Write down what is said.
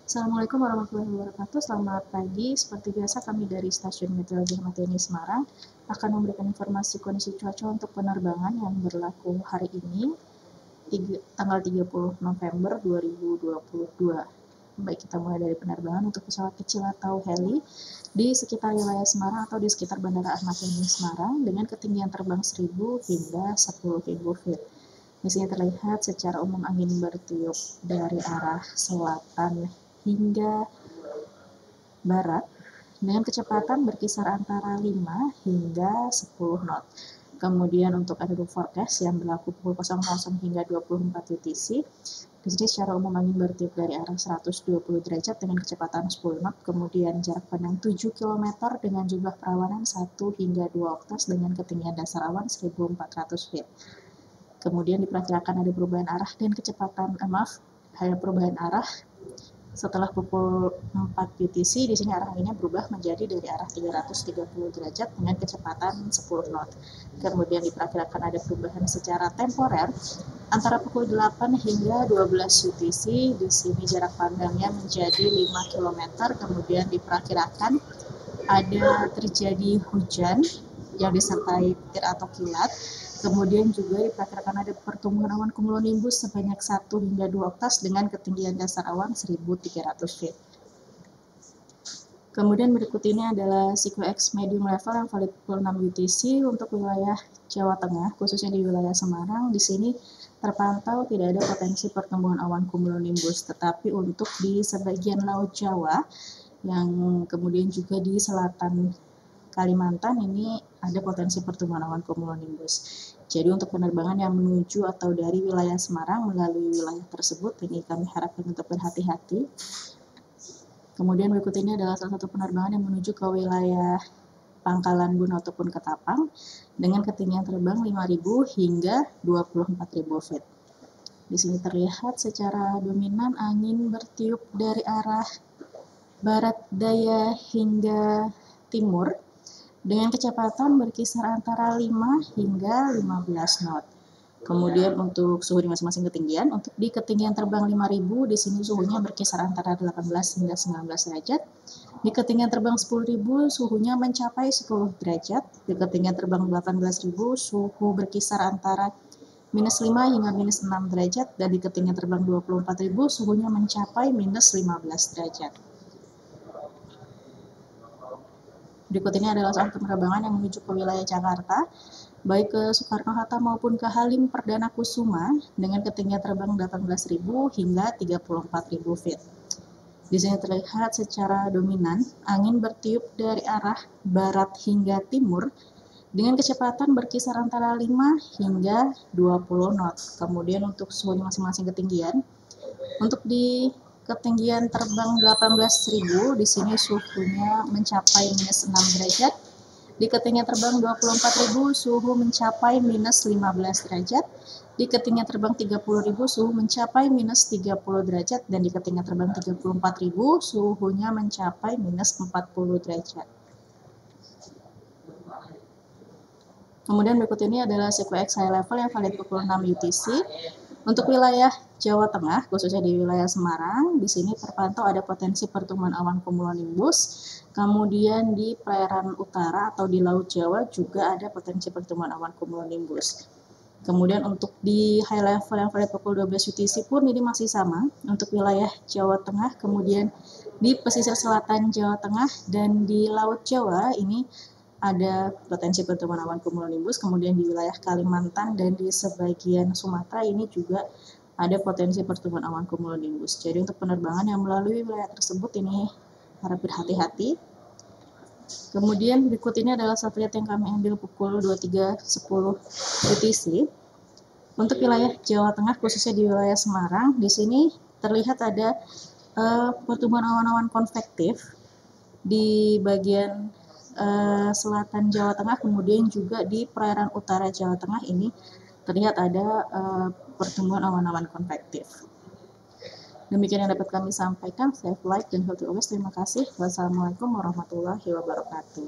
Assalamualaikum warahmatullahi wabarakatuh. Selamat pagi. Seperti biasa kami dari Stasiun Meteorologi Ahmad Yani Semarang akan memberikan informasi kondisi cuaca untuk penerbangan yang berlaku hari ini, tanggal 30 November 2022. Baik, kita mulai dari penerbangan untuk pesawat kecil atau heli di sekitar wilayah Semarang atau di sekitar Bandara Ahmad Yani Semarang dengan ketinggian terbang 1000 hingga 10.000 feet. Di sini terlihat secara umum angin bertiup dari arah selatan hingga barat dengan kecepatan berkisar antara 5 hingga 10 knot. Kemudian untuk attitude forecast yang berlaku pukul 00 hingga 24 UTC, di sini secara umum angin bertiup dari arah 120 derajat dengan kecepatan 10 knot, kemudian jarak pandang 7 km dengan jumlah perawanan 1 hingga 2 oktas dengan ketinggian dasar awan 1400 feet. Kemudian diperkirakan ada perubahan arah dan kecepatan, ada perubahan arah setelah pukul 4 UTC. Di sini arah anginnya berubah menjadi dari arah 330 derajat dengan kecepatan 10 knot. Kemudian diperkirakan ada perubahan secara temporer antara pukul 8 hingga 12 UTC. Di sini jarak pandangnya menjadi 5 km. Kemudian diperkirakan ada terjadi hujan yang disertai petir atau kilat. Kemudian juga diperkirakan ada pertumbuhan awan cumulonimbus sebanyak 1 hingga 2 oktas dengan ketinggian dasar awan 1300 feet. Kemudian berikut ini adalah CQX medium level yang valid pukul 6 UTC untuk wilayah Jawa Tengah, khususnya di wilayah Semarang. Di sini terpantau tidak ada potensi pertumbuhan awan cumulonimbus, tetapi untuk di sebagian Laut Jawa yang kemudian juga di selatan Kalimantan ini ada potensi pertumbuhan awan cumulonimbus. Jadi untuk penerbangan yang menuju atau dari wilayah Semarang melalui wilayah tersebut ini kami harapkan untuk berhati-hati. Kemudian berikut ini adalah salah satu penerbangan yang menuju ke wilayah Pangkalan Bun ataupun Ketapang dengan ketinggian terbang 5.000 hingga 24.000 feet. Di sini terlihat secara dominan angin bertiup dari arah barat daya hingga timur dengan kecepatan berkisar antara 5 hingga 15 knot. Kemudian untuk suhu di masing-masing ketinggian, untuk di ketinggian terbang 5.000 di sini suhunya berkisar antara 18 hingga 19 derajat. Di ketinggian terbang 10.000 suhunya mencapai 10 derajat. Di ketinggian terbang 18.000 suhu berkisar antara minus 5 hingga minus 6 derajat. Dan di ketinggian terbang 24.000 suhunya mencapai minus 15 derajat. Berikut ini adalah soal penerbangan yang menuju ke wilayah Jakarta, baik ke Soekarno-Hatta maupun ke Halim Perdana Kusuma dengan ketinggian terbang 18.000 hingga 34.000 feet. Di sini terlihat secara dominan angin bertiup dari arah barat hingga timur dengan kecepatan berkisar antara 5 hingga 20 knot. Kemudian untuk suhu masing-masing ketinggian, untuk di ketinggian terbang 18.000 di sini suhunya mencapai minus 6 derajat. Di ketinggian terbang 24.000 suhu mencapai minus 15 derajat. Di ketinggian terbang 30.000 suhu mencapai minus 30 derajat. Dan di ketinggian terbang 34.000 suhunya mencapai minus 40 derajat. Kemudian berikut ini adalah CQX high level yang valid pukul 6 UTC. Untuk wilayah Jawa Tengah, khususnya di wilayah Semarang, di sini terpantau ada potensi pertumbuhan awan cumulonimbus. Kemudian di perairan utara atau di Laut Jawa juga ada potensi pertumbuhan awan cumulonimbus. Kemudian untuk di high level yang valid pukul 12 UTC pun ini masih sama untuk wilayah Jawa Tengah. Kemudian di pesisir selatan Jawa Tengah dan di Laut Jawa ini ada potensi pertumbuhan awan cumulonimbus. Kemudian di wilayah Kalimantan dan di sebagian Sumatera ini juga ada potensi pertumbuhan awan cumulonimbus. Jadi untuk penerbangan yang melalui wilayah tersebut ini harap berhati-hati. Kemudian berikut ini adalah satelit yang kami ambil pukul 23.10 UTC. Untuk wilayah Jawa Tengah khususnya di wilayah Semarang, di sini terlihat ada pertumbuhan awan-awan konvektif di bagian selatan Jawa Tengah, kemudian juga di perairan utara Jawa Tengah ini terlihat ada pertumbuhan awan-awan konvektif. Demikian yang dapat kami sampaikan. Save, like, dan healthy always. Terima kasih. Wassalamualaikum warahmatullahi wabarakatuh.